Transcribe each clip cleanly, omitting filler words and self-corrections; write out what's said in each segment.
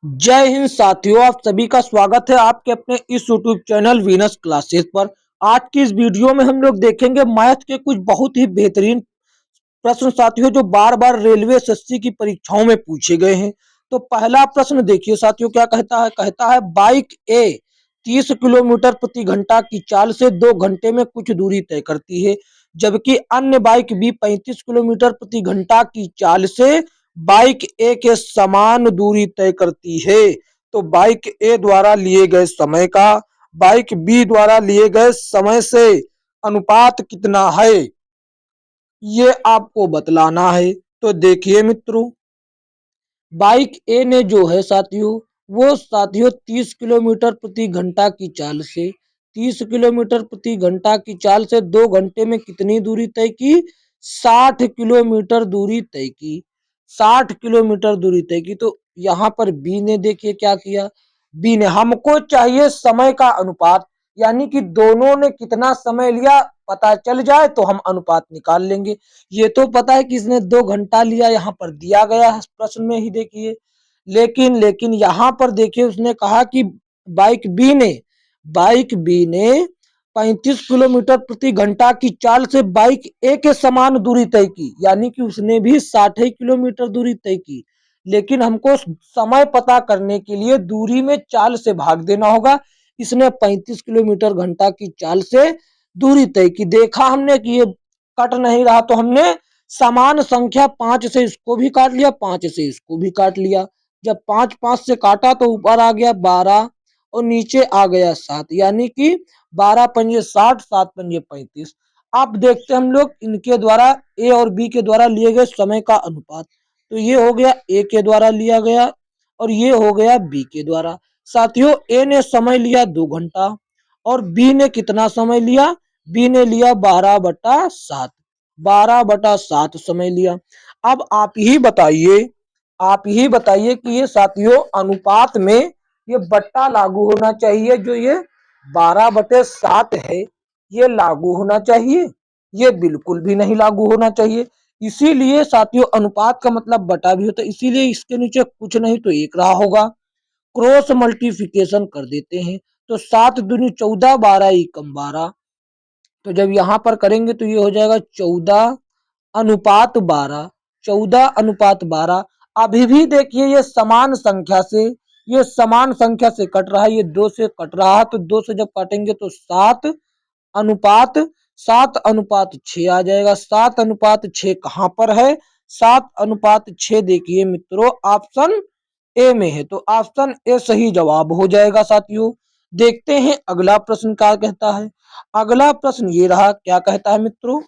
जय हिंद साथियों, आप सभी का स्वागत है आपके अपने इस यूट्यूब चैनल वीनस क्लासेस पर। आज की इस वीडियो में हम लोग देखेंगे मैथ के कुछ बहुत ही बेहतरीन प्रश्न साथियों, जो बार बार रेलवे एसएससी की परीक्षाओं में पूछे गए हैं। तो पहला प्रश्न देखिए साथियों, क्या कहता है बाइक ए 30 किलोमीटर प्रति घंटा की चाल से 2 घंटे में कुछ दूरी तय करती है, जबकि अन्य बाइक बी 35 किलोमीटर प्रति घंटा की चाल से बाइक ए के समान दूरी तय करती है। तो बाइक ए द्वारा लिए गए समय का बाइक बी द्वारा लिए गए समय से अनुपात कितना है, ये आपको बतलाना है। तो देखिए मित्रों, बाइक ए ने जो है साथियों, वो साथियों 30 किलोमीटर प्रति घंटा की चाल से 30 किलोमीटर प्रति घंटा की चाल से 2 घंटे में कितनी दूरी तय की? 60 किलोमीटर दूरी तय की। 60 किलोमीटर दूरी तय की। तो यहाँ पर बी ने देखिए क्या किया। बी ने, हमको चाहिए समय का अनुपात, यानी कि दोनों ने कितना समय लिया पता चल जाए तो हम अनुपात निकाल लेंगे। ये तो पता है कि इसने 2 घंटा लिया, यहाँ पर दिया गया है प्रश्न में ही देखिए। लेकिन यहाँ पर देखिए उसने कहा कि बाइक बी ने 35 किलोमीटर प्रति घंटा की चाल से बाइक ए के समान दूरी तय की, यानी कि उसने भी 60 किलोमीटर दूरी तय की। लेकिन हमको समय पता करने के लिए दूरी में चाल से भाग देना होगा। इसने 35 किलोमीटर घंटा की चाल से दूरी तय की। देखा हमने कि ये कट नहीं रहा, तो हमने समान संख्या 5 से इसको भी काट लिया, 5 से इसको भी काट लिया। जब 5 5 से काटा तो ऊपर आ गया 12 और नीचे आ गया 7, यानी कि 12 पंजे 60, 7 पंजे 35। अब देखते हम लोग इनके द्वारा, ए और बी के द्वारा लिए गए समय का अनुपात। तो ये हो गया ए के द्वारा लिया गया और ये हो गया बी के द्वारा। साथियों, ए ने समय लिया 2 घंटा और बी ने कितना समय लिया? बी ने लिया 12/7, 12/7 समय लिया। अब आप ही बताइए कि ये साथियों अनुपात में ये बट्टा लागू होना चाहिए, जो ये 12/7 है ये लागू होना चाहिए? ये बिल्कुल भी नहीं लागू होना चाहिए। इसीलिए साथियों अनुपात का मतलब बटा भी होता है, इसीलिए इसके नीचे कुछ नहीं तो एक रहा होगा। क्रॉस मल्टीप्लिकेशन कर देते हैं। तो 7 दूनी 14, 12 एकम 12। तो जब यहाँ पर करेंगे तो ये हो जाएगा 14/12, 14/12। अभी भी देखिए ये समान संख्या से कट रहा है, ये 2 से कट रहा है, तो 2 से जब काटेंगे तो 7/6 आ जाएगा। 7/6 कहाँ पर है? 7/6 देखिए मित्रों ऑप्शन ए में है, तो ऑप्शन ए सही जवाब हो जाएगा साथियों। देखते हैं अगला प्रश्न क्या कहता है। अगला प्रश्न ये रहा, क्या कहता है मित्रों?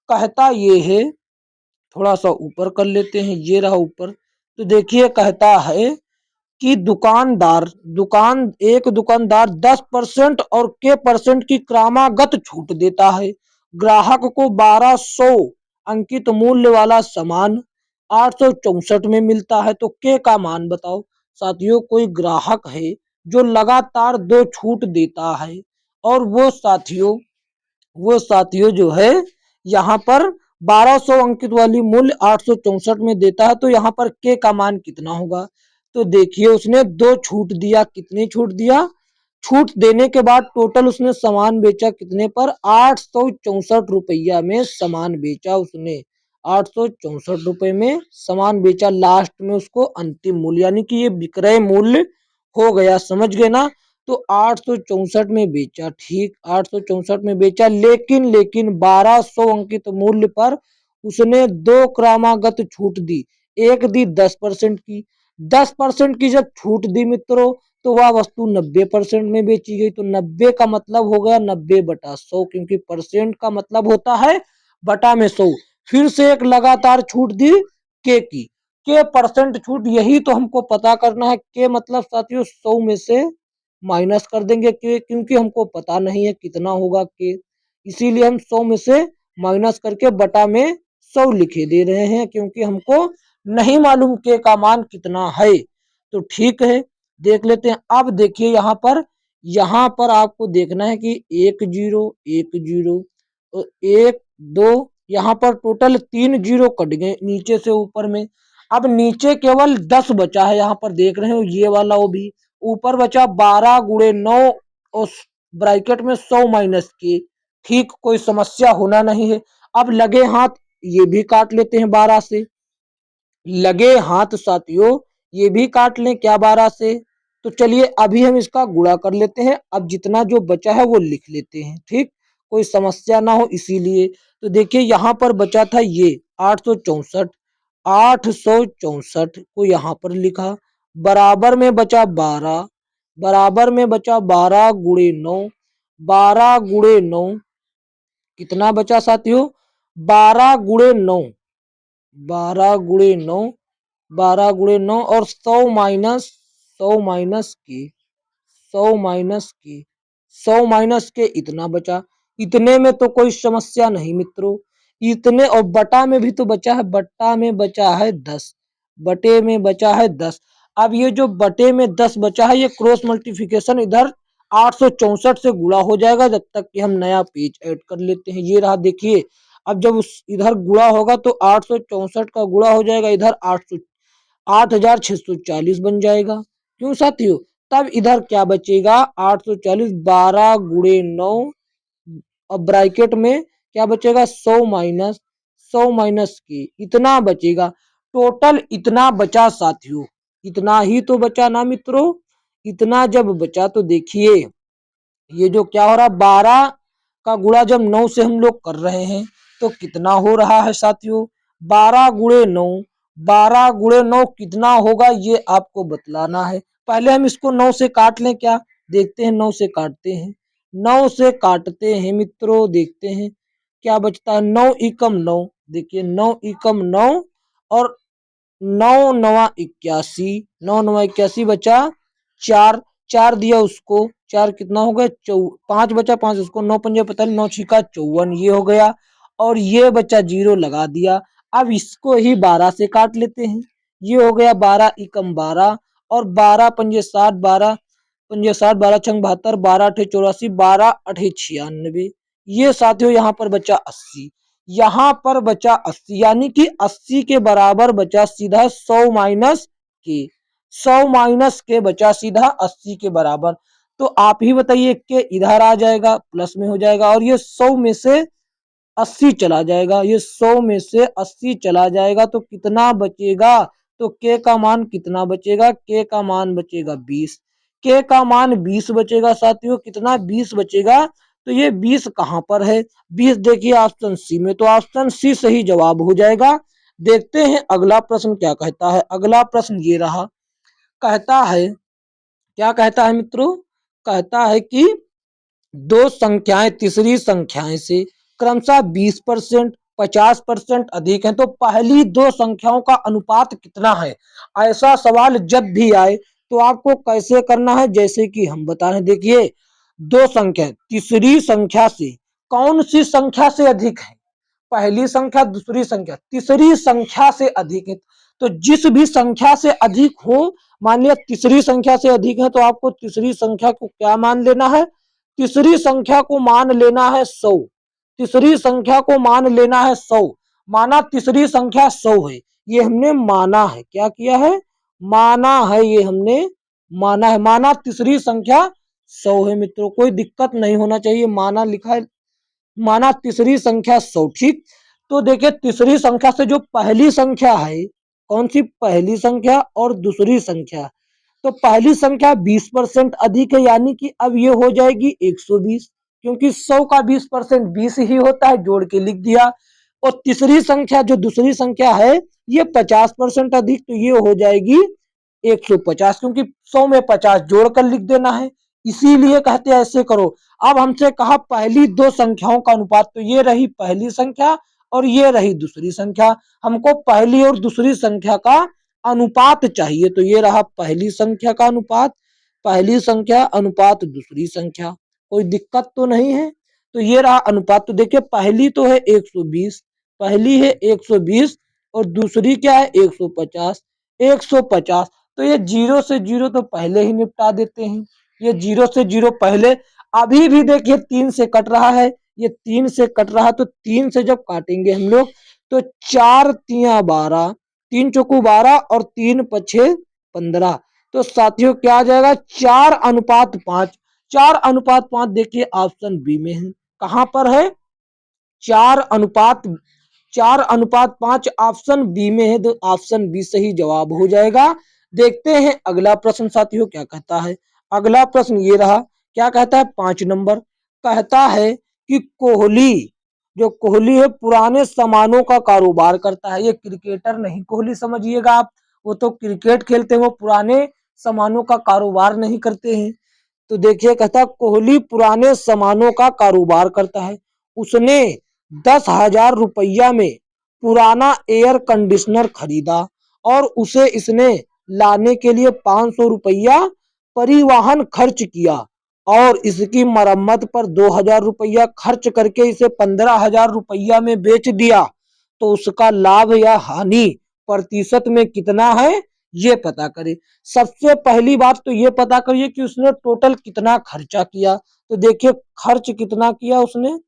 कहता ये है, थोड़ा सा ऊपर कर लेते हैं, ये रहा ऊपर। तो देखिए कहता है कि एक दुकानदार 10% और के परसेंट की क्रमागत छूट देता है। ग्राहक को 1200 अंकित मूल्य वाला सामान 864 में मिलता है, तो के का मान बताओ। साथियों, कोई ग्राहक है जो लगातार 2 छूट देता है और वो साथियों जो है यहाँ पर 1200 अंकित वाली मूल्य 864 में देता है, तो यहाँ पर के का मान कितना होगा? तो देखिए उसने 2 छूट दिया। कितनी छूट दिया? छूट देने के बाद टोटल उसने सामान बेचा कितने पर? 864 रुपया में सामान बेचा उसने। 864 रुपए में सामान बेचा। लास्ट में उसको अंतिम मूल्य, यानी कि ये विक्रय मूल्य हो गया, समझ गए ना? तो 864 में बेचा, ठीक 864 में बेचा, लेकिन 1200 अंकित मूल्य पर उसने 2 क्रमागत छूट दी। एक दी 10% की। 10% की जब छूट दी मित्रों, तो वह वस्तु 90% में बेची गई। तो 90 का मतलब हो गया 90/100, क्योंकि परसेंट का मतलब होता है बटा में 100। फिर से एक लगातार छूट दी के परसेंट छूट, यही तो हमको पता करना है। के मतलब साथियों 100 में से माइनस कर देंगे के, क्योंकि हमको पता नहीं है कितना होगा के, इसीलिए हम 100 में से माइनस करके बटा में 100 लिखे दे रहे हैं, क्योंकि हमको नहीं मालूम के का मान कितना है। तो ठीक है, देख लेते हैं। अब देखिए यहाँ पर आपको देखना है कि 1 0 1 0 और 1 2, यहाँ पर टोटल 3 जीरो कट गए नीचे से ऊपर में। अब नीचे केवल 10 बचा है, यहाँ पर देख रहे हो ये वाला, वो भी ऊपर बचा 12 गुणे 9 और ब्रैकेट में 100 माइनस के। ठीक, कोई समस्या होना नहीं है। अब लगे हाथ ये भी काट लेते हैं 12 से। लगे हाथ साथियों ये भी काट लें क्या 12 से। तो चलिए अभी हम इसका गुणा कर लेते हैं। अब जितना जो बचा है वो लिख लेते हैं, ठीक, कोई समस्या ना हो इसीलिए। तो देखिए यहाँ पर बचा था ये 864, 864 को यहाँ पर लिखा, बराबर में बचा 12, बराबर में बचा 12 गुणे 9, 12 गुणे 9 कितना बचा साथियों, 12 गुणे 9, 12 गुणे 9, 12 गुणे 9 और 100 माइनस, 100 माइनस के, 100 माइनस के, 100 माइनस के इतना बचा। इतने में तो कोई समस्या नहीं मित्रों, इतने और बटा में भी तो बचा है, बटा में बचा है 10, बटे में बचा है 10। अब ये जो बटे में 10 बचा है ये क्रॉस मल्टीप्लिकेशन इधर 864 से गुणा हो जाएगा, जब तक कि हम नया पेज ऐड कर लेते हैं। ये रहा देखिए, अब जब उस इधर गुणा होगा तो 864 का गुणा हो जाएगा इधर 8640 बन जाएगा। क्यों साथियों, तब इधर क्या बचेगा 840, 12 गुणे 9 और ब्रैकेट में क्या बचेगा 100 माइनस, 100 माइनस के इतना बचेगा। टोटल इतना बचा साथियों, इतना ही तो बचा ना मित्रों। इतना जब बचा तो देखिए ये जो क्या हो रहा, 12 का गुणा जब 9 से हम लोग कर रहे हैं तो कितना हो रहा है साथियों, 12 गुणे 9, 12 गुणे 9 कितना होगा ये आपको बतलाना है। पहले हम इसको 9 से काट लें क्या, देखते हैं 9 से काटते हैं, 9 से काटते हैं मित्रों, देखते हैं क्या बचता है। 9 एकम 9, देखिए 9 एकम 9 और 9 नवा 81, 9 नवा 81 बचा 4, 4 दिया उसको, 4 कितना हो गया 5 बचा, 5 उसको, 9 पंजे पता नहीं, 9 छिका 54 ये हो गया। और ये बचा 0 लगा दिया। अब इसको ही 12 से काट लेते हैं, ये हो गया 12 एकम 12 और 12 पंजे 60, 12 पंजे 60, 12 छंग 72, 12 अठे 84, 12 अठे 96। ये साथियों यहाँ पर बचा 80, यहाँ पर बचा 80 यानी कि 80 के बराबर बचा सीधा 100 माइनस के, 100 माइनस के बचा सीधा 80 के बराबर। तो आप ही बताइए कि इधर आ जाएगा प्लस में हो जाएगा और ये 100 में से 80 चला जाएगा, ये 100 में से 80 चला जाएगा तो कितना बचेगा, तो के का मान कितना बचेगा, के का मान बचेगा 20, के का मान 20 बचेगा साथियों। कितना 20 बचेगा, तो ये 20 कहां पर है, 20 देखिए ऑप्शन सी में, तो ऑप्शन सी सही जवाब हो जाएगा। देखते हैं अगला प्रश्न क्या कहता है। अगला प्रश्न ये रहा, कहता है, क्या कहता है मित्रों, कहता है कि दो संख्याएं तीसरी संख्याएं से क्रमशः 20%, 50% अधिक हैं तो पहली दो संख्याओं का अनुपात कितना है। ऐसा सवाल जब भी आए तो आपको कैसे करना है, जैसे कि हम बता रहे हैं, देखिए दो संख्या तीसरी संख्या से कौन सी संख्या से अधिक है, पहली संख्या दूसरी संख्या तीसरी संख्या से अधिक है। तो जिस भी संख्या से अधिक हो, मान लिया तीसरी संख्या से अधिक है तो आपको तीसरी संख्या को क्या मान लेना है, तीसरी संख्या को मान लेना है 100, तीसरी संख्या को मान लेना है 100। माना तीसरी संख्या 100 है, ये हमने माना है, क्या किया है, माना है, ये हमने माना है, माना तीसरी संख्या 100 है मित्रों, कोई दिक्कत नहीं होना चाहिए, माना लिखा है, माना तीसरी संख्या 100, ठीक। तो देखिए तीसरी संख्या से जो पहली संख्या है, कौन सी पहली संख्या और दूसरी संख्या, तो पहली संख्या 20% अधिक है यानी कि अब ये हो जाएगी 120, क्योंकि 100 का 20% 20 ही होता है, जोड़ के लिख दिया। और तीसरी संख्या जो दूसरी संख्या है ये 50% अधिक, तो ये हो जाएगी 150, क्योंकि 100 में 50 जोड़कर लिख देना है, इसीलिए कहते हैं ऐसे करो। अब हमसे कहा पहली दो संख्याओं का अनुपात, तो ये रही पहली संख्या और ये रही दूसरी संख्या, हमको पहली और दूसरी संख्या का अनुपात चाहिए, तो ये रहा पहली संख्या का अनुपात, पहली संख्या अनुपात दूसरी संख्या, कोई दिक्कत तो नहीं है। तो ये रहा अनुपात, तो देखिए पहली तो है 120, पहली है 120 और दूसरी क्या है 150, 150। तो ये जीरो से जीरो तो पहले ही निपटा देते हैं, ये जीरो से जीरो पहले, अभी भी देखिए 3 से कट रहा है, ये 3 से कट रहा है, तो 3 से जब काटेंगे हम लोग तो 4 तिया 12, 3 चौको 12 और 3 पछे 15। तो साथियों क्या आ जाएगा 4:5। 4:5 देखिए ऑप्शन बी में है। कहां पर है 4:5। 4:5 ऑप्शन बी में है, तो ऑप्शन बी सही जवाब हो जाएगा। देखते हैं अगला प्रश्न साथियों क्या कहता है। अगला प्रश्न ये रहा, क्या कहता है 5 नंबर। कहता है कि कोहली, जो कोहली है पुराने सामानों का कारोबार करता है। ये क्रिकेटर नहीं कोहली समझिएगा आप, वो तो क्रिकेट खेलते हैं, वो पुराने सामानों का कारोबार नहीं करते हैं। तो देखिए कहता है कोहली पुराने सामानों का कारोबार करता है। उसने 10,000 रुपया में पुराना एयर कंडीशनर खरीदा और उसे इसने लाने के लिए 500 रुपया परिवहन खर्च किया और इसकी मरम्मत पर 2,000 रुपया खर्च करके इसे 15,000 रुपया में बेच दिया। तो उसका लाभ या हानि प्रतिशत में कितना है ये पता करें। सबसे पहली बात तो ये पता करिए कि उसने टोटल कितना खर्चा किया। तो देखिए खर्च कितना किया उसने,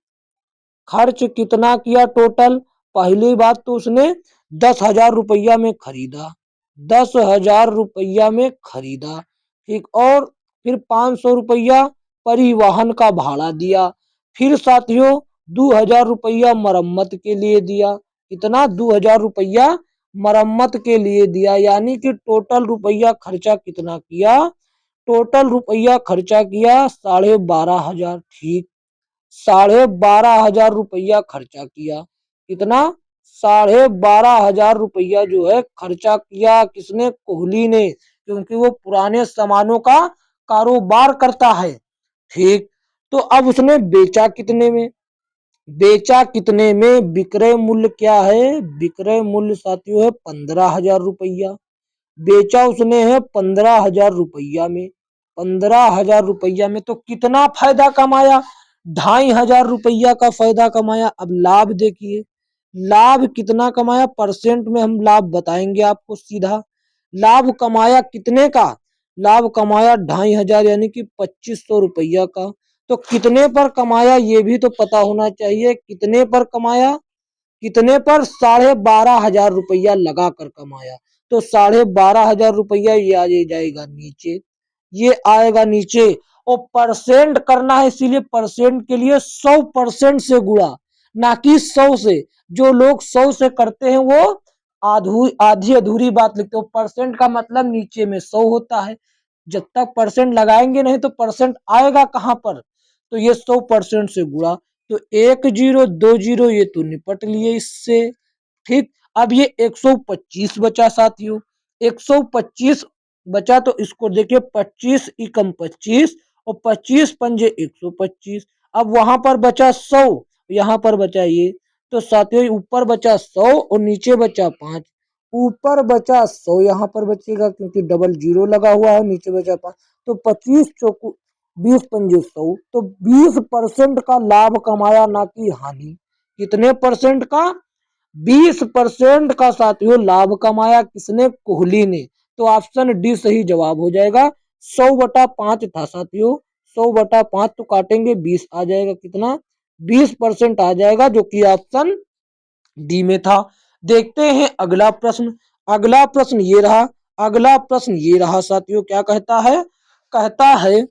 खर्च कितना किया टोटल। पहली बात तो उसने 10,000 रुपया में खरीदा, 10,000 रुपया में खरीदा, ठीक। और फिर 500 रुपया परिवहन का भाड़ा दिया। फिर साथियों 2,000 रुपया मरम्मत के लिए दिया। कितना 2,000 रुपया मरम्मत के लिए दिया, यानी कि टोटल रुपया खर्चा कितना किया, टोटल रुपया खर्चा किया 12,500। ठीक, 12,500 रुपया खर्चा किया। कितना 12,500 रुपया जो है खर्चा किया किसने, कोहली ने, क्योंकि वो पुराने सामानों का कारोबार करता है। ठीक, तो अब उसने बेचा कितने में, बेचा कितने में, विक्रय मूल्य क्या है, विक्रय मूल्य साथियों है 15,000 रुपया। बेचा उसने है 15,000 रुपया में, 15,000 रुपया में। तो कितना फायदा कमाया, 2,500 रुपया का फायदा कमाया। अब लाभ देखिए, लाभ कितना कमाया, परसेंट में हम लाभ बताएंगे आपको सीधा। लाभ कमाया कितने का, लाभ कमाया 2,500 यानी कि 2,500 रुपया का। तो कितने पर कमाया ये भी तो पता होना चाहिए, कितने पर कमाया, कितने पर 12,500 रुपया लगा कर कमाया। तो 12,500 रुपया ये आ जाएगा नीचे, ये आएगा नीचे। और परसेंट करना है, इसीलिए परसेंट के लिए 100% से गुणा, ना कि 100 से। जो लोग 100 से करते हैं वो आधी अधूरी बात लिखते हो। परसेंट का मतलब नीचे में 100 होता है। जब तक परसेंट लगाएंगे नहीं तो परसेंट आएगा कहां पर। तो ये 100% से गुणा। तो 1 0 2 0 ये तो निपट लिए इससे। ठीक, अब ये 125 बचा साथियों, 125 बचा। तो इसको देखिए 25 एकम 25 और 25 पंजे 125। अब वहां पर बचा 100, यहाँ पर बचा ये। तो साथियों ऊपर बचा 100 और नीचे बचा 5। ऊपर बचा 100, यहाँ पर बचेगा क्योंकि डबल जीरो लगा हुआ है, नीचे बचा 5। तो 25 चौकू 20 पंजे 100। तो 20% का लाभ कमाया, ना कि हानि। कितने परसेंट का, 20% का साथियों लाभ कमाया किसने, कोहली ने। तो ऑप्शन डी सही जवाब हो जाएगा। 100/5 था साथियों, 100/5 तो काटेंगे 20 आ जाएगा, कितना 20% आ जाएगा, जो कि ऑप्शन डी में था। देखते हैं अगला प्रश्न। अगला प्रश्न ये रहा, अगला प्रश्न ये रहा साथियों, क्या कहता है। कहता है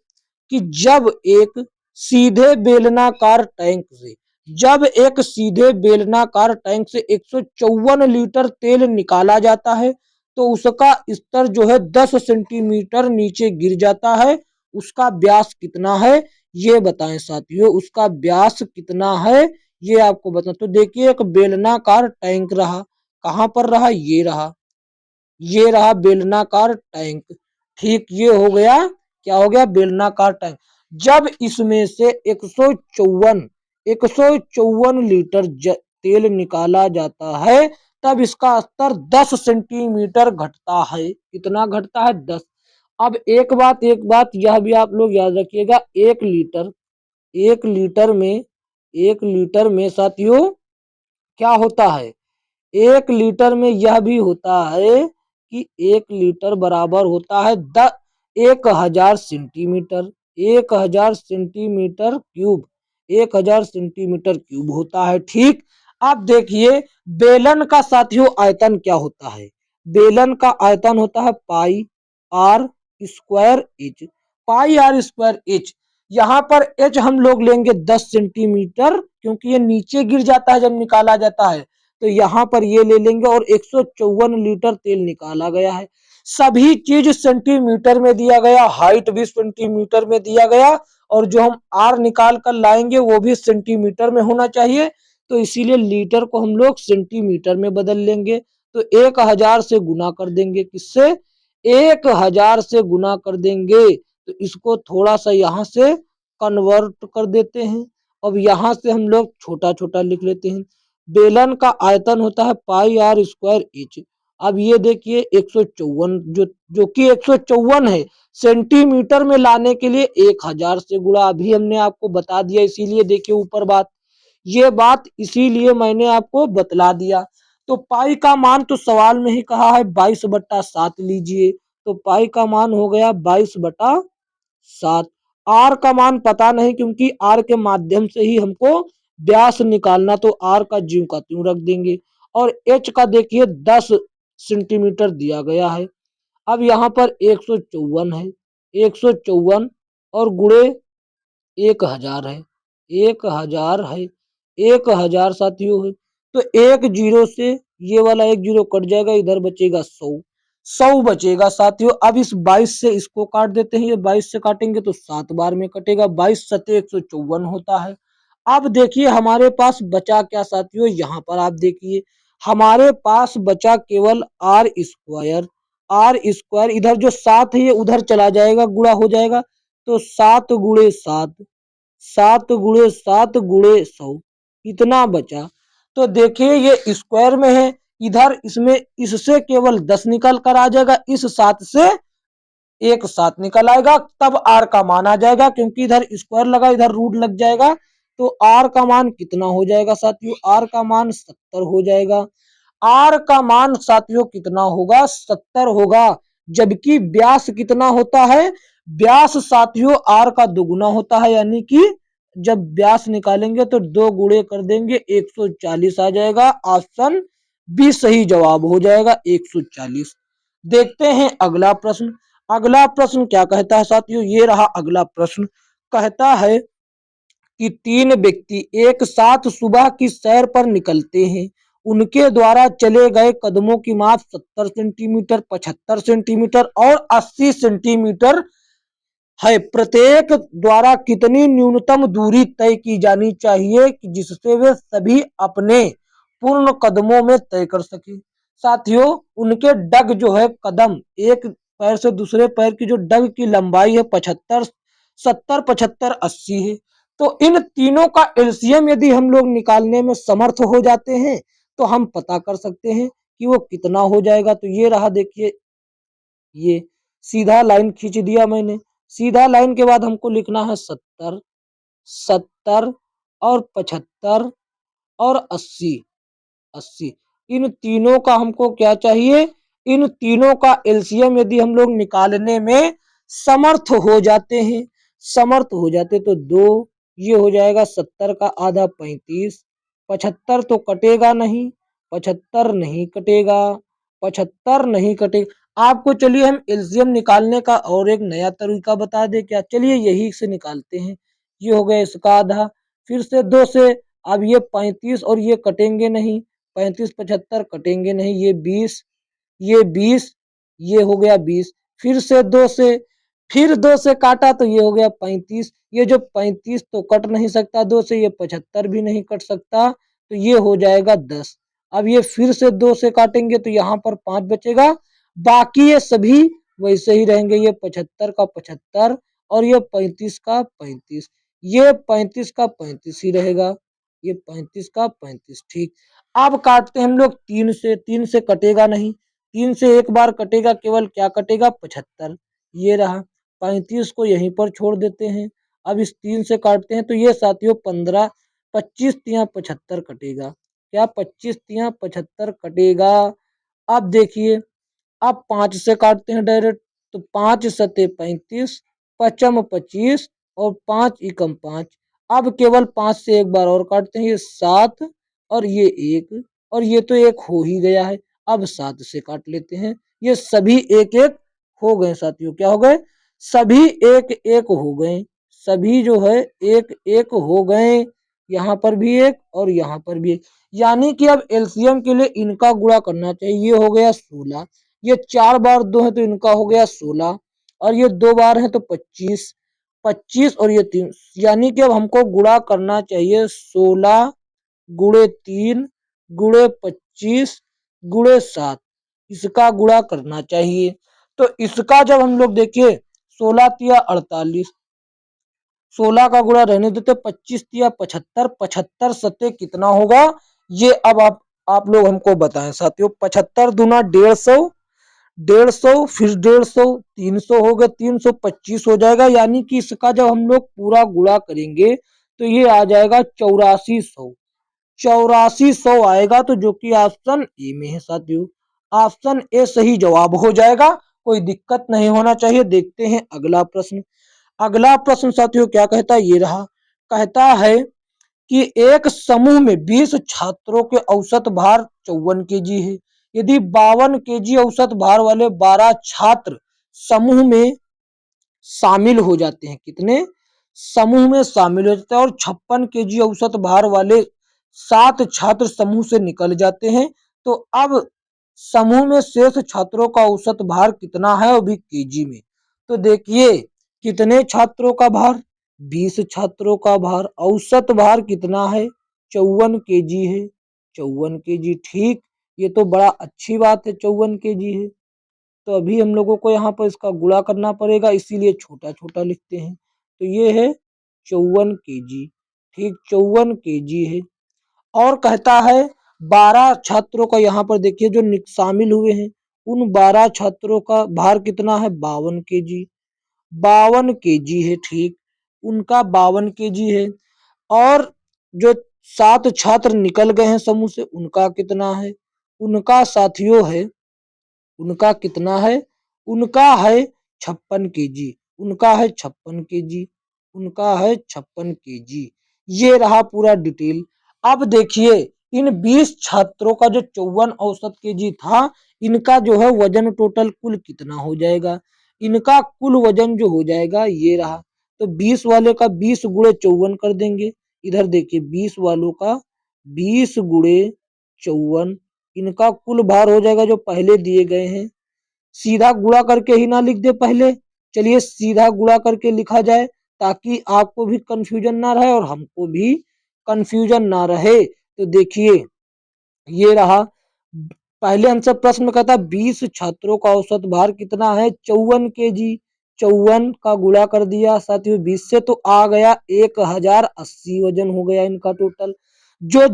कि जब एक सीधे बेलनाकार टैंक से, जब एक सीधे बेलनाकार टैंक से 154 लीटर तेल निकाला जाता है तो उसका स्तर जो है 10 सेंटीमीटर नीचे गिर जाता है। उसका व्यास कितना है ये बताएं साथियों, उसका व्यास कितना है ये आपको बता। तो देखिए एक बेलनाकार टैंक रहा, कहां पर रहा, ये रहा बेलनाकार टैंक। ठीक, ये हो गया, क्या हो गया, बेलनाकार टैंक। जब इसमें से 154 लीटर तेल निकाला जाता है तब इसका स्तर 10 सेंटीमीटर घटता है। कितना घटता है, 10। अब एक बात यह भी आप लोग याद रखिएगा, 1 लीटर, 1 लीटर में साथियों क्या होता है, 1 लीटर में यह भी होता है कि 1 लीटर बराबर होता है 1,000 centimetre, 1,000 centimetre cube, 1,000 centimetre cube होता है। ठीक, अब देखिए बेलन का साथियों आयतन क्या होता है। बेलन का आयतन होता है pi r square h. Pi r square h, यहाँ पर एच हम लोग लेंगे 10 सेंटीमीटर, क्योंकि ये नीचे गिर जाता है जब निकाला जाता है, तो यहाँ पर ये ले लेंगे। और 154 लीटर तेल निकाला गया है। सभी चीज सेंटीमीटर में दिया गया, हाइट भी सेंटीमीटर में दिया गया, और जो हम आर निकाल कर लाएंगे वो भी सेंटीमीटर में होना चाहिए, तो इसीलिए लीटर को हम लोग सेंटीमीटर में बदल लेंगे। तो 1000 से गुना कर देंगे, किससे? 1000 से गुना कर देंगे। तो इसको थोड़ा सा यहाँ से कन्वर्ट कर देते हैं। अब यहाँ से हम लोग छोटा छोटा लिख लेते हैं। बेलन का आयतन होता है पाई आर स्क्वायर एच। अब ये देखिए 154, जो कि 154 है, सेंटीमीटर में लाने के लिए 1000 से गुणा अभी हमने आपको बता दिया, इसीलिए देखिए ऊपर बात, ये बात इसीलिए मैंने आपको बतला दिया। तो पाई का मान तो सवाल में ही कहा है 22/7 लीजिए, तो पाई का मान हो गया 22/7। आर का मान पता नहीं, क्योंकि आर के माध्यम से ही हमको व्यास निकालना, तो आर का ज्यों का त्यों रख देंगे। और एच का देखिए 10 सेंटीमीटर दिया गया है। अब यहाँ पर 154 है, 154 और गुणे 1000 है, 1000 है, 1000 साथियों है। तो एक जीरो से ये वाला एक जीरो कट जाएगा, इधर बचेगा 100, 100 बचेगा साथियों। अब इस 22 से इसको काट देते हैं, ये 22 से काटेंगे तो 7 बार में कटेगा, 22 सते 154 होता है। अब देखिए हमारे पास बचा क्या साथियों, यहाँ पर आप देखिए हमारे पास बचा केवल आर स्क्वायर। आर स्क्वायर, इधर जो 7 है ये उधर चला जाएगा, गुणा हो जाएगा, तो 7 गुणे 7, 7 गुणे 7 गुणे 100, इतना बचा। तो देखिए ये स्क्वायर में है, इधर इसमें इससे केवल 10 निकल कर आ जाएगा, इस 7 से एक 7 निकल आएगा, तब आर का मान आ जाएगा, क्योंकि इधर स्क्वायर लगा, इधर रूट लग जाएगा। तो आर का मान कितना हो जाएगा साथियों? आर का मान 70 हो जाएगा। आर का मान साथियों कितना होगा? 70 होगा। जबकि व्यास कितना होता है? व्यास साथियों आर का दुगुना होता है, यानी कि जब व्यास निकालेंगे तो 2 गुणे कर देंगे, 140 आ जाएगा। ऑप्शन बी सही जवाब हो जाएगा, 140। देखते हैं अगला प्रश्न। अगला प्रश्न क्या कहता है साथियों? ये रहा अगला प्रश्न। कहता है कि 3 व्यक्ति एक साथ सुबह की सैर पर निकलते हैं। उनके द्वारा चले गए कदमों की माप 70 सेंटीमीटर, 75 सेंटीमीटर और 80 सेंटीमीटर है। प्रत्येक द्वारा कितनी न्यूनतम दूरी तय की जानी चाहिए कि जिससे वे सभी अपने पूर्ण कदमों में तय कर सके? साथियों उनके डग जो है, कदम, एक पैर से दूसरे पैर की जो डग की लंबाई है 75, 70, 75, 80 है। तो इन तीनों का एलसीएम यदि हम लोग निकालने में समर्थ हो जाते हैं तो हम पता कर सकते हैं कि वो कितना हो जाएगा। तो ये रहा देखिए, ये सीधा लाइन खींच दिया मैंने। सीधा लाइन के बाद हमको लिखना है 70, 70 और 75 और 80, 80। इन तीनों का हमको क्या चाहिए? इन तीनों का एलसीएम यदि हम लोग निकालने में समर्थ हो जाते हैं, समर्थ हो जाते तो दो, ये हो जाएगा 70 का आधा 35, 75 तो कटेगा नहीं, 75 नहीं कटेगा, 75 नहीं कटेगा। आपको चलिए हम एलसीएम निकालने का और एक नया तरीका बता दे क्या? चलिए यही से निकालते हैं। ये हो गया इसका आधा, फिर से 2 से, अब ये 35 और ये कटेंगे नहीं, 35 75 कटेंगे नहीं, ये 20, ये 20, ये हो गया 20, फिर से 2 से, फिर 2 से काटा तो ये हो गया 35, ये जो 35 तो कट नहीं सकता 2 से, ये 75 भी नहीं कट सकता, तो ये हो जाएगा 10। अब ये फिर से 2 से काटेंगे तो यहाँ पर 5 बचेगा, बाकी ये सभी वैसे ही रहेंगे। ये 75 का 75 और ये 35 का 35, ये 35 का 35 ही रहेगा, ये 35 का 35। ठीक, अब काटते हैं हम लोग 3 से, 3 से कटेगा नहीं, 3 से एक बार कटेगा, केवल क्या कटेगा? 75। ये रहा 35 को यहीं पर छोड़ देते हैं। अब इस 3 से काटते हैं तो ये साथियों 15, 25 तिया 75 कटेगा। क्या 25 तिया 75 कटेगा? अब देखिए, अब 5 से काटते हैं डायरेक्ट, तो 5 सते 35, पचम 25 और 5 एकम 5। अब केवल 5 से एक बार और काटते हैं, ये 7 और ये 1, और ये तो एक हो ही गया है। अब 7 से काट लेते हैं। ये सभी एक एक हो गए साथियों, क्या हो गए? सभी एक एक हो गए, सभी जो है एक एक हो गए। यहाँ पर भी एक और यहाँ पर भी एक, यानी कि अब एलसीएम के लिए इनका गुणा करना चाहिए। ये हो गया 16, ये 4 बार 2 है तो इनका हो गया 16, और ये 2 बार है तो 25, 25 और ये 3, यानी कि अब हमको गुणा करना चाहिए 16 गुणे 3 गुणे 25 गुणे 7, इसका गुणा करना चाहिए। तो इसका जब हम लोग देखिए 16 तिया 48, 16 का गुणा रहने देते, 25 तिया 75, 75 सत्ते कितना होगा? ये अब आप लोग हमको बताएं साथियों। 75 दूना 150, 150 फिर 150, 300 हो गया, 325 हो जाएगा। यानी कि इसका जब हम लोग पूरा गुणा करेंगे तो ये आ जाएगा 8400, 8400 आएगा। तो जो कि ऑप्शन ए में है साथियों, ऑप्शन ए सही जवाब हो जाएगा। कोई दिक्कत नहीं होना चाहिए। देखते हैं अगला प्रश्न। अगला प्रश्न साथियों क्या कहता है, ये रहा। कहता है कि एक समूह में 20 छात्रों के औसत भार 54 केजी है। यदि 52 केजी औसत भार वाले 12 छात्र समूह में शामिल हो जाते हैं, कितने समूह में शामिल हो जाते हैं, और 56 केजी औसत भार वाले 7 छात्र समूह से निकल जाते हैं, तो अब समूह में शेष छात्रों का औसत भार कितना है, वो भी केजी में। तो देखिए कितने छात्रों का भार, 20 छात्रों का भार, औसत भार कितना है, 54 केजी है, 54 केजी। ठीक, ये तो बड़ा अच्छी बात है, 54 केजी है। तो अभी हम लोगों को यहाँ पर इसका गुणा करना पड़ेगा, इसीलिए छोटा छोटा लिखते हैं। तो ये है 54 केजी। ठीक, 54 केजी है। और कहता है 12 छात्रों का, यहाँ पर देखिए जो शामिल हुए हैं, उन 12 छात्रों का भार कितना है, 52 केजी, 52 केजी है। ठीक, उनका 52 केजी है। और जो 7 छात्र निकल गए हैं समूह से, उनका कितना है, उनका साथियों है, उनका कितना है, उनका है 56 केजी, उनका है 56 केजी, उनका है 56 केजी। ये रहा पूरा डिटेल। अब देखिए इन 20 छात्रों का जो 54 औसत केजी था, इनका जो है वजन टोटल कुल कितना हो जाएगा, इनका कुल वजन जो हो जाएगा ये रहा। तो 20 वाले का 20 गुणे 54 कर देंगे। इधर देखिए 20 वालों का 20 गुणे 54, इनका कुल भार हो जाएगा जो पहले दिए गए हैं। सीधा गुणा करके ही ना लिख दे पहले, चलिए सीधा गुणा करके लिखा जाए, ताकि आपको भी कंफ्यूजन ना रहे और हमको भी कंफ्यूजन ना रहे। तो देखिए ये रहा। पहले हमसे प्रश्न कहता 20 छात्रों का औसत भार कितना है, 54 केजी। 54 का गुणा कर दिया साथियों 20 से, तो आ गया 1080 वजन हो गया इनका टोटल। जो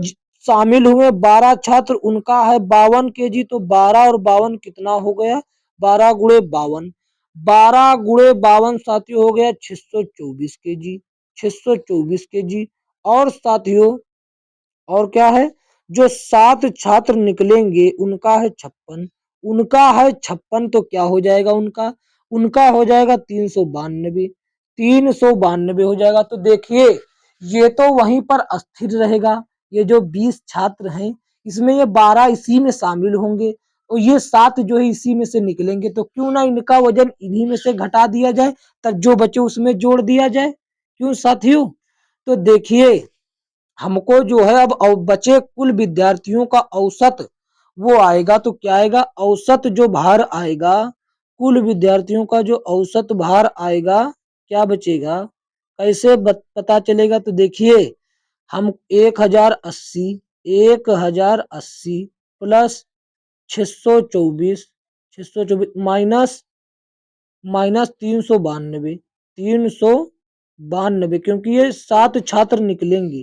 शामिल हुए 12 छात्र, उनका है 52 केजी। तो 12 और 52 कितना हो गया, 12 गुणे 52, 12 गुणे 52 साथियों हो गया 624 केजी, 624 केजी। और साथियों और क्या है, जो 7 छात्र निकलेंगे उनका है 56, उनका है 56, तो क्या हो जाएगा उनका, उनका हो जाएगा 392, 392 हो जाएगा। तो देखिए ये तो वहीं पर स्थिर रहेगा। ये जो 20 छात्र हैं, इसमें ये 12 इसी में शामिल होंगे, और ये 7 जो है इसी में से निकलेंगे। तो क्यों ना इनका वजन इन्हीं में से घटा दिया जाए, तब जो बचे उसमें जोड़ दिया जाए, क्यों साथियों। तो देखिए हमको जो है अब बचे कुल विद्यार्थियों का औसत वो आएगा, तो क्या आएगा, औसत जो भार आएगा, कुल विद्यार्थियों का जो औसत भार आएगा, क्या बचेगा, कैसे पता चलेगा। तो देखिए हम 1080, 1080 प्लस 624, 624 माइनस माइनस 392, 392, क्योंकि ये 7 छात्र निकलेंगे,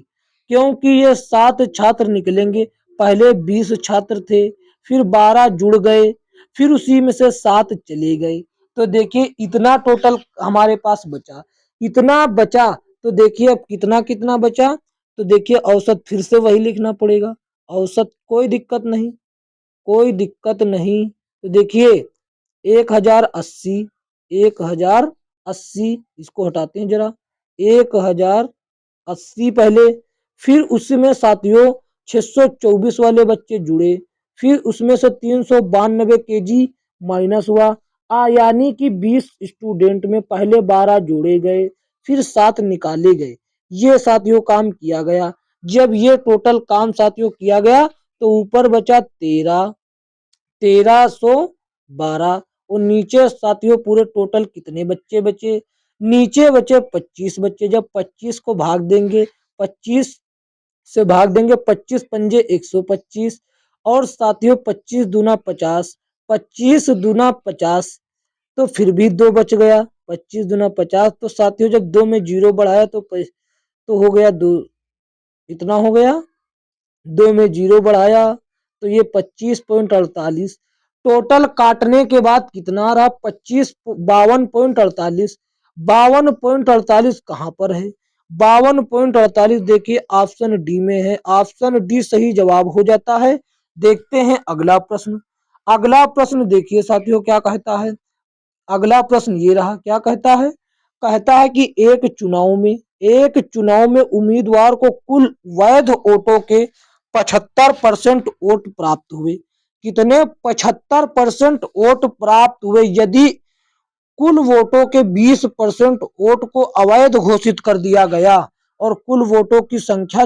क्योंकि ये 7 छात्र निकलेंगे। पहले 20 छात्र थे, फिर 12 जुड़ गए, फिर उसी में से 7 चले गए। तो देखिए इतना टोटल हमारे पास बचा, इतना बचा। तो देखिए अब कितना कितना बचा, तो देखिए औसत फिर से वही लिखना पड़ेगा, औसत कोई दिक्कत नहीं, कोई दिक्कत नहीं। तो देखिए 1080, 1080, इसको हटाते हैं जरा, 1080 पहले, फिर उसमें साथियों 624 वाले बच्चे जुड़े, फिर उसमें से 392 केजी माइनस हुआ। यानी कि 20 स्टूडेंट में पहले 12 जोड़े गए, फिर 7 निकाले गए। ये साथियों काम किया गया। जब ये टोटल काम साथियों किया गया तो ऊपर बचा 1312 और नीचे साथियों पूरे टोटल कितने बच्चे बचे? नीचे बचे 25 बच्चे। जब 25 को भाग देंगे, 25 से भाग देंगे, 25 पंजे 125 और साथियों 25 दूना 50, 25 दूना 50 तो फिर भी 2 बच गया। 25 दूना 50 तो साथियों जब 2 में 0 बढ़ाया तो हो गया 2, इतना हो गया। 2 में 0 बढ़ाया तो ये 25.48। टोटल काटने के बाद कितना रहा? 52.48। 52.48 कहाँ पर है? 52.48 देखिए ऑप्शन डी में है। ऑप्शन डी सही जवाब हो जाता है। देखते हैं अगला प्रश्न। अगला प्रश्न देखिए साथियों क्या कहता है। अगला प्रश्न ये रहा, क्या कहता है? कहता है कि एक चुनाव में उम्मीदवार को कुल वैध वोटों के 75% वोट प्राप्त हुए। कितने? 75% वोट प्राप्त हुए। यदि कुल वोटों के 20% वोट को अवैध घोषित कर दिया गया और कुल वोटों की संख्या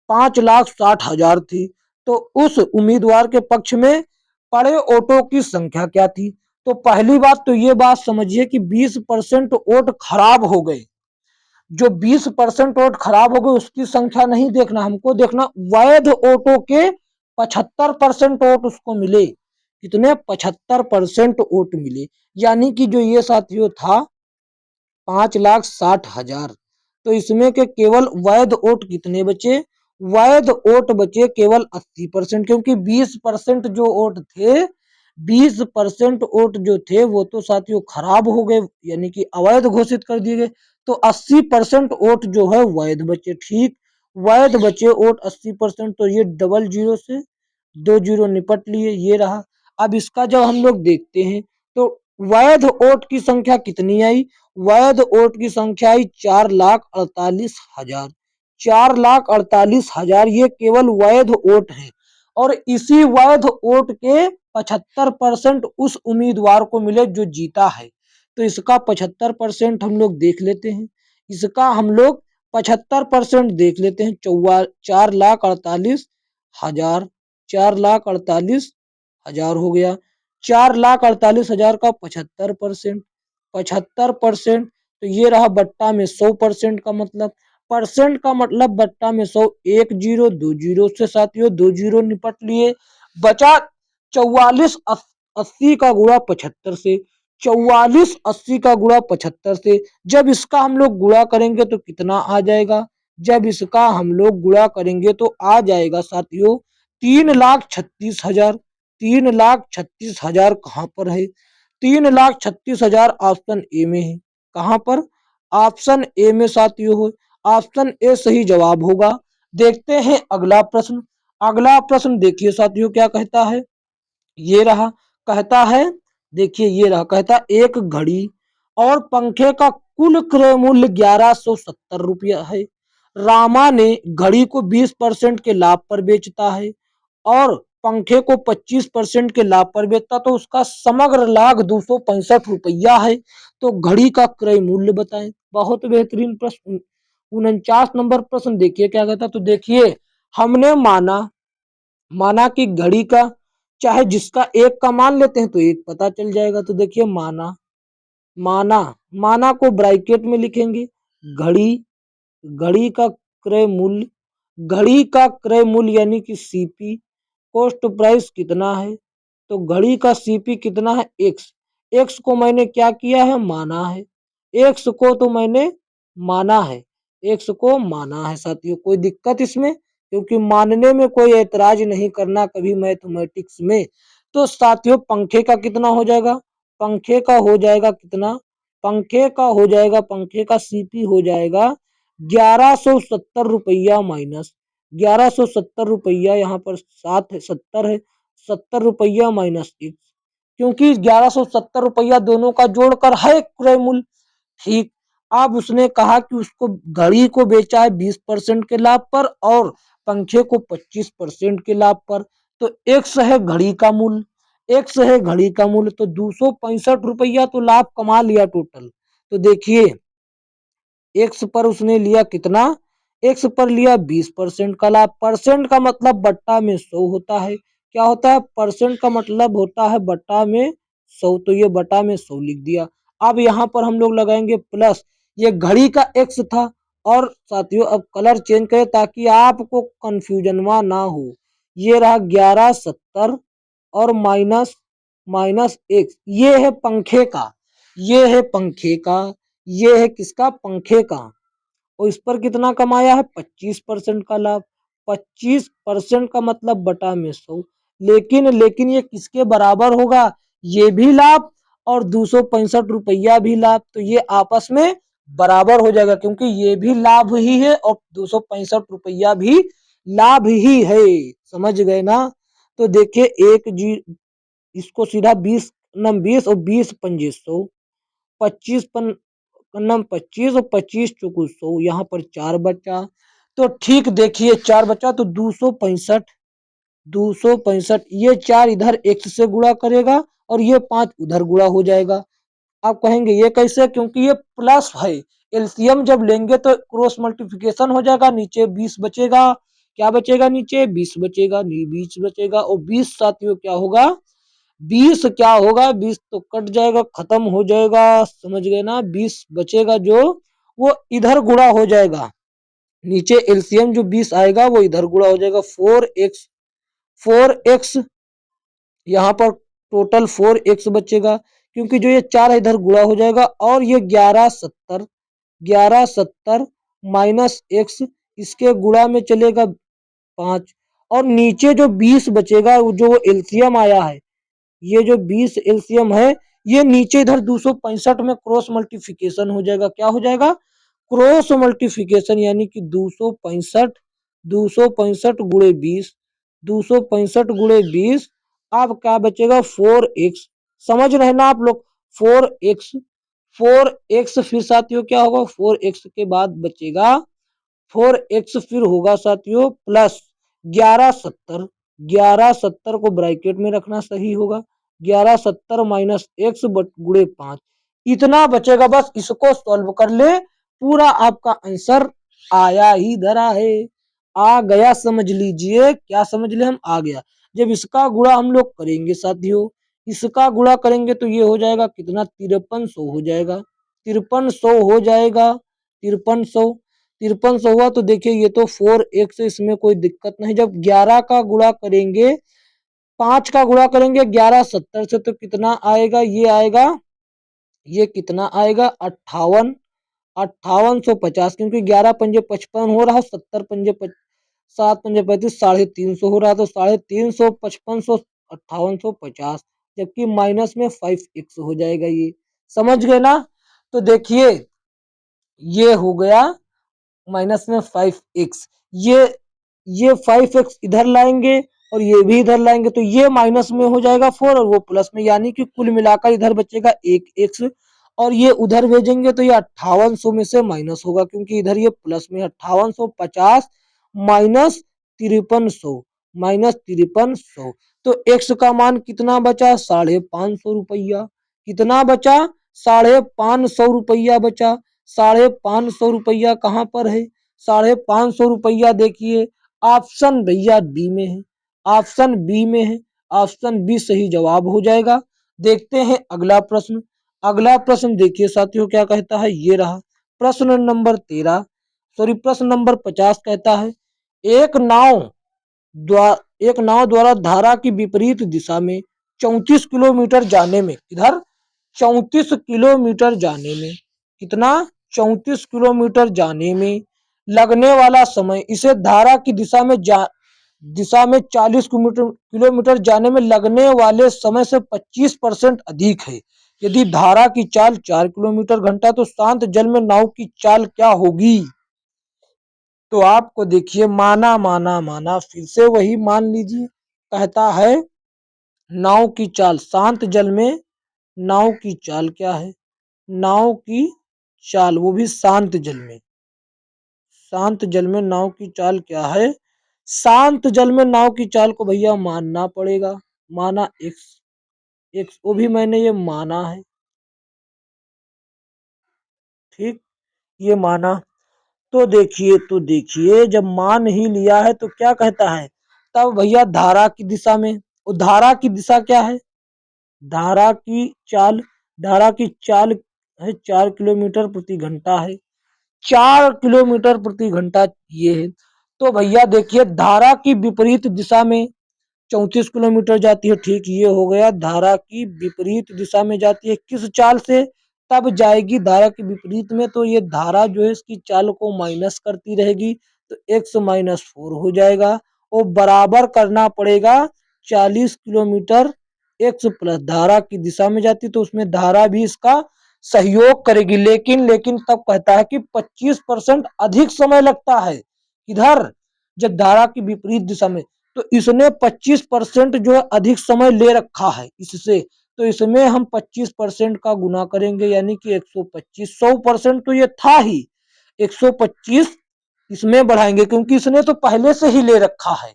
5,60,000 थी तो उस उम्मीदवार के पक्ष में पड़े वोटों की संख्या क्या थी? तो पहली बात तो ये बात समझिए कि 20% वोट खराब हो गए। जो 20% वोट खराब हो गए उसकी संख्या नहीं देखना, हमको देखना वैध वोटों के 75% वोट उसको मिले। कितने? 75% वोट मिले। यानी कि जो ये साथियों था 5,60,000 तो इसमें के केवल वैध वोट कितने बचे? वैध वोट बचे केवल 80%, क्योंकि 20% जो वोट थे, 20% वोट जो थे वो तो साथियों खराब हो गए, यानी कि अवैध घोषित कर दिए गए। तो 80% वोट जो है वैध बचे। ठीक, वैध बचे वोट 80%। तो ये डबल जीरो से 2 जीरो निपट लिए, ये रहा। अब इसका जब हम लोग देखते हैं तो वैध वोट की संख्या कितनी आई? वैध वोट की संख्या आई 4,48,000। 4,48,000 ये केवल वैध वोट है और इसी वैध वोट के 75% उस उम्मीदवार को मिले जो जीता है। तो इसका 75% हम लोग देख लेते हैं। इसका हम लोग 75% देख लेते हैं। 4,48,000, 4,48,000 हो गया। 4,48,000 का 75%, 75% तो ये रहा बट्टा में 100% का मतलब। परसेंट का मतलब बट्टा में 100, 1 जीरो 2 जीरो से साथियों 2 जीरो निपट लिए। बचा 44,80 का गुणा 75 से। 44,80 का गुणा 75 से जब इसका हम लोग गुणा करेंगे तो कितना आ जाएगा? जब इसका हम लोग गुणा करेंगे तो आ जाएगा साथियों 3,36,000। 3,36,000 कहाँ पर है? 3,36,000 ऑप्शन ए में है। कहाँ पर? ऑप्शन ए में साथियों हो। ऑप्शन ए सही जवाब होगा। देखते हैं अगला प्रश्न। अगला प्रश्न देखिए साथियों क्या कहता है। ये रहा, कहता है, देखिए ये रहा, कहता एक घड़ी और पंखे का कुल क्रय मूल्य 1,170 रुपया है। रामा ने घड़ी को 20% के लाभ पर बेचता है और पंखे को 25% के लाभ पर बेचता, तो उसका समग्र लाभ 265 रुपया है। तो घड़ी का क्रय मूल्य बताएं। बहुत बेहतरीन प्रश्न। 49 नंबर प्रश्न देखिए क्या कहता। तो देखिए हमने माना माना कि घड़ी का, चाहे जिसका एक का मान लेते हैं तो एक पता चल जाएगा। तो देखिए माना माना माना को ब्रैकेट में लिखेंगे। घड़ी घड़ी का क्रय मूल्य, घड़ी का क्रय मूल्य यानी कि सीपी, कॉस्ट प्राइस कितना है? तो घड़ी का सीपी कितना है? एक्स। एक्स को मैंने क्या किया है? माना है। एक्स को तो मैंने माना है। एक्स को माना है साथियों। कोई दिक्कत इसमें? क्योंकि मानने में कोई ऐतराज नहीं करना कभी मैथमेटिक्स में। तो साथियों पंखे का कितना हो जाएगा? पंखे का हो जाएगा कितना? पंखे का सीपी हो जाएगा 1,170 रुपया माइनस 1,170 रुपया। यहाँ पर 7 है, 70 है, 70 रुपया माइनस एक्स, क्योंकि 1,170 रुपया दोनों का जोड़कर है क्रय मूल्य। ठीक, अब उसने कहा कि उसको घड़ी को बेचा है 20% के लाभ पर और पंखे को 25% के लाभ पर। तो एक्स है घड़ी का मूल्य, एक्स है घड़ी का मूल्य, तो 265 रुपया तो लाभ कमा लिया टोटल। तो देखिए एक्स पर उसने लिया कितना, एक्स पर लिया 20% का लाभ। परसेंट का मतलब बट्टा में 100 होता है। क्या होता है, परसेंट का मतलब होता है बट्टा में 100, तो ये बट्टा में 100 लिख दिया। अब यहाँ पर हम लोग लगाएंगे प्लस, ये घड़ी का एक्स था, और साथियों अब कलर चेंज करें ताकि आपको कंफ्यूजन ना हो। ये रहा 1170 और माइनस माइनस एक्स, ये है पंखे का, ये है पंखे का, ये है किसका, पंखे का। और इस पर कितना कमाया है, 25% का लाभ। 25% का मतलब बटा में 100, लेकिन ये किसके बराबर होगा, ये भी लाभ और 265 रुपया भी लाभ, तो ये आपस में बराबर हो जाएगा, क्योंकि ये भी लाभ ही है और 265 रुपया भी लाभ ही है। समझ गए ना। तो देखिए एक जी, इसको सीधा 20 नम 20 और 20 पंजे 100, 25 नम 25 और 25 चौको 100, यहाँ पर 4 बचा। तो ठीक देखिए 4 बचा, तो 265, 265 ये 4 इधर एक्स से गुणा करेगा और ये 5 उधर गुणा हो जाएगा। आप कहेंगे ये कैसे, क्योंकि ये प्लस है, एलसीएम जब लेंगे तो क्रॉस मल्टीप्लिकेशन हो जाएगा, नीचे 20 बचेगा। क्या बचेगा, नीचे 20 बचेगा, 20 बचेगा, और 20 साथियों क्या होगा, 20 क्या होगा, 20 तो कट जाएगा, खत्म हो जाएगा, समझ गए ना। 20 बचेगा जो वो इधर गुणा हो जाएगा, नीचे एलसीएम जो 20 आएगा वो इधर गुणा हो जाएगा। 4x, 4x यहाँ पर टोटल 4x बचेगा, क्योंकि जो ये 4 इधर गुणा हो जाएगा, और ये 1170, 1170 माइनस एक्स, इसके गुणा में चलेगा 5, और नीचे जो 20 बचेगा जो एलसीएम आया है, ये जो 20 एलसीएम है, ये नीचे इधर 265 में क्रॉस मल्टीप्लिकेशन हो जाएगा। क्या हो जाएगा, क्रॉस मल्टीप्लिकेशन, यानी कि 265, 265 गुणे 20, 265 गुणे 20, अब क्या बचेगा 4x। समझ रहे ना आप लोग, 4x, 4x फिर साथियों क्या होगा, 4x के बाद बचेगा 4x, फिर होगा साथियों प्लस 1170, 1170 को ब्रैकेट में रखना सही होगा, 1170 माइनस एक्स गुणे 5, इतना बचेगा। बस इसको सॉल्व कर ले, पूरा आपका आंसर आया ही धरा है, आ गया, समझ लीजिए। क्या समझ ले, हम आ गया। जब इसका गुणा हम लोग करेंगे साथियों, इसका गुणा करेंगे तो ये हो जाएगा कितना, 5300 हो जाएगा, 5300 हो जाएगा, 5300, 5300 हुआ। तो देखिए ये तो 4x, इसमें कोई दिक्कत नहीं। जब 11 का गुणा करेंगे, 5 का गुणा करेंगे 1170 से, तो कितना आएगा, ये आएगा, ये कितना आएगा 58, 5850, क्योंकि 11 पंजे 55 हो रहा, 70 पंजे 7 पंजे 35, 350 हो रहा, तो 350, 5500, 5850, जबकि माइनस में 5x हो जाएगा ये। समझ गए ना। तो देखिए ये हो गया माइनस में 5x, ये 5x इधर लाएंगे और ये भी इधर लाएंगे, तो ये माइनस में हो जाएगा 4 और वो प्लस में, यानी कि कुल मिलाकर इधर बचेगा 1x, और ये उधर भेजेंगे तो ये 5800 में से माइनस होगा, क्योंकि इधर ये प्लस में 5850 माइनस 5300, माइनस 5300। तो x का मान कितना बचा, 550 रुपया। कितना बचा, 550 रुपया बचा। 550 रुपया कहाँ पर है, 550 रुपया देखिए ऑप्शन भैया बी में है, ऑप्शन बी में है, ऑप्शन बी सही जवाब हो जाएगा। देखते हैं अगला प्रश्न। अगला प्रश्न देखिए साथियों क्या कहता है, ये रहा प्रश्न नंबर 13, सॉरी प्रश्न नंबर 50 कहता है, एक नाव एक नाव द्वारा धारा की विपरीत दिशा में 34 किलोमीटर जाने में, इधर 34 किलोमीटर जाने में, कितना, 34 किलोमीटर जाने में लगने वाला समय, इसे धारा की दिशा में 40 किलोमीटर जाने में लगने वाले समय से 25% अधिक है। यदि धारा की चाल 4 किलोमीटर घंटा, तो शांत जल में नाव की चाल क्या होगी। तो आपको देखिए माना माना माना, फिर से वही मान लीजिए, कहता है नाव की चाल शांत जल में, नाव की चाल क्या है, नाव की चाल वो भी शांत जल में, शांत जल में नाव की चाल क्या है, शांत जल में नाव की चाल को भैया मानना पड़ेगा। माना एक्स, एक्स वो भी मैंने ये माना है, ठीक, ये माना। तो देखिए जब मान ही लिया है तो क्या कहता है, तब भैया धारा की दिशा में, वो धारा की दिशा क्या है, धारा की चाल, धारा की चाल है 4 किलोमीटर प्रति घंटा है, 4 किलोमीटर प्रति घंटा ये है। तो भैया देखिए धारा की विपरीत दिशा में 34 किलोमीटर जाती है, ठीक, ये हो गया। धारा की विपरीत दिशा में जाती है किस चाल से, तब जाएगी धारा की विपरीत में, तो ये धारा जो है इसकी चाल को माइनस करती रहेगी, तो x-4 हो जाएगा। और बराबर करना पड़ेगा 40 किलोमीटर, एक्स प्लस धारा की दिशा में जाती तो उसमें धारा भी इसका सहयोग करेगी, लेकिन तब कहता है कि 25% अधिक समय लगता है, इधर जब धारा की विपरीत दिशा में, तो इसने 25% जो है अधिक समय ले रखा है इससे, तो इसमें हम 25% का गुना करेंगे, यानी कि 125। 100% तो ये था ही, 125 इसमें बढ़ाएंगे क्योंकि इसने तो पहले से ही ले रखा है,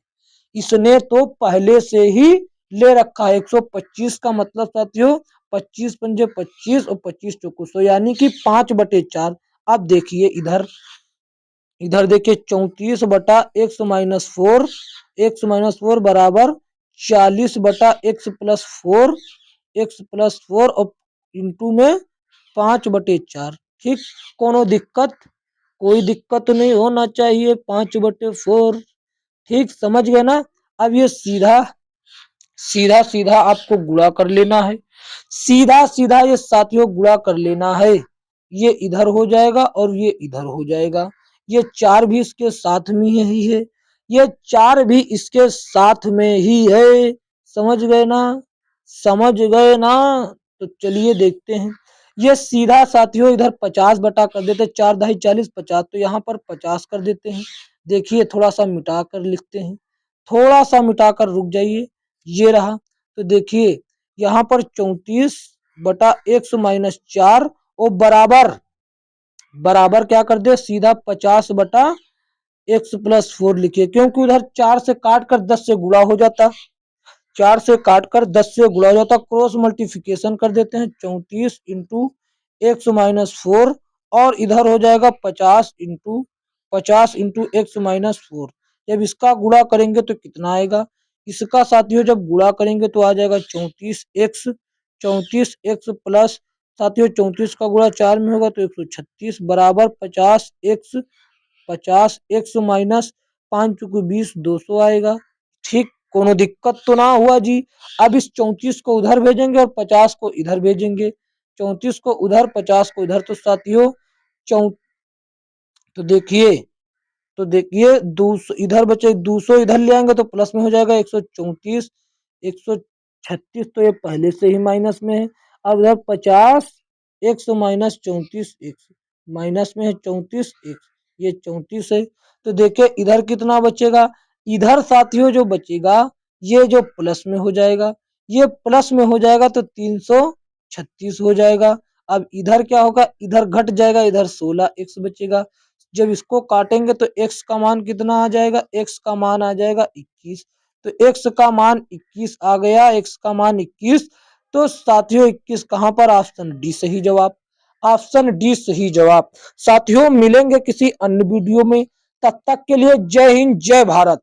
इसने तो पहले से ही ले रखा है। 125 का मतलब साथियों 25 पंजे 25 और 25 चौको 100, यानी कि 5/4। अब देखिए इधर, इधर देखिए 34/x-4, x-4 बराबर 40/x+4, x+4 और इंटू में 5/4, ठीक। कोनो दिक्कत, कोई दिक्कत नहीं होना चाहिए, 5/4, ठीक, समझ गए ना। अब ये सीधा सीधा सीधा आपको गुणा कर लेना है, सीधा सीधा ये साथियों गुणा कर लेना है, ये इधर हो जाएगा और ये इधर हो जाएगा, ये 4 भी इसके साथ में ही है, ये 4 भी इसके साथ में ही है, समझ गए ना, समझ गए ना। तो चलिए देखते हैं, ये सीधा साथियों इधर 50 बटा कर देते, 4 दही 40, 50, तो यहाँ पर 50 कर देते हैं। देखिए थोड़ा सा मिटा कर लिखते हैं, थोड़ा सा मिटाकर रुक जाइए, ये रहा। तो देखिए यहाँ पर 34/x-4 और बराबर, बराबर क्या कर दे, सीधा 50/x+4 लिखिए, क्योंकि उधर 4 से काट कर 10 से गुणा हो जाता, 4 से काट कर 10 से गुणा हो जाता, क्रॉस मल्टीप्लिकेशन कर देते हैं, 34 इंटू x-4 और इधर हो जाएगा 50 इंटू x-4। जब इसका गुणा करेंगे तो कितना आएगा, इसका साथियों जब गुणा करेंगे तो आ जाएगा 34x, 34x प्लस साथियों 34 का गुणा 4 में होगा तो 136 बराबर 50x-5 200 आएगा, ठीक। कोनो दिक्कत तो ना हुआ जी। अब इस 34 को उधर भेजेंगे और 50 को इधर भेजेंगे, 34 को उधर 50 को इधर, तो साथियों चौ तो देखिए, तो देखिए 200 इधर बचे, 200 इधर ले आएंगे तो प्लस में हो जाएगा 134, 136 तो ये पहले से ही माइनस में है। अब इधर 50 एक्स माइनस 34 एक्स, माइनस में है 34 एक्स, ये 34 है। तो देखिए इधर कितना बचेगा, इधर साथियों जो बचेगा ये जो प्लस में हो जाएगा, ये प्लस में हो जाएगा तो 336 हो जाएगा। अब इधर क्या होगा, इधर घट जाएगा, इधर 16 एक्स बचेगा। जब इसको काटेंगे तो x का मान कितना आ जाएगा, x का मान आ जाएगा 21, तो x का मान 21 आ गया, x का मान 21। तो साथियों 21 कहां पर, ऑप्शन डी सही जवाब, ऑप्शन डी सही जवाब। साथियों मिलेंगे किसी अन्य वीडियो में, तब तक के लिए जय हिंद जय भारत।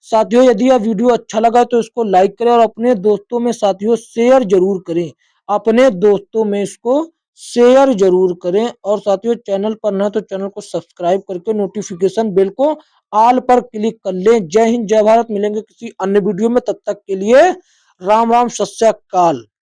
साथियों यदि यह वीडियो अच्छा लगा तो इसको लाइक करें और अपने दोस्तों में साथियों शेयर जरूर करें, अपने दोस्तों में इसको शेयर जरूर करें। और साथियों चैनल पर न तो चैनल को सब्सक्राइब करके नोटिफिकेशन बेल को ऑल पर क्लिक कर लें। जय हिंद जय भारत, मिलेंगे किसी अन्य वीडियो में, तब तक के लिए राम राम सत श्री अकाल।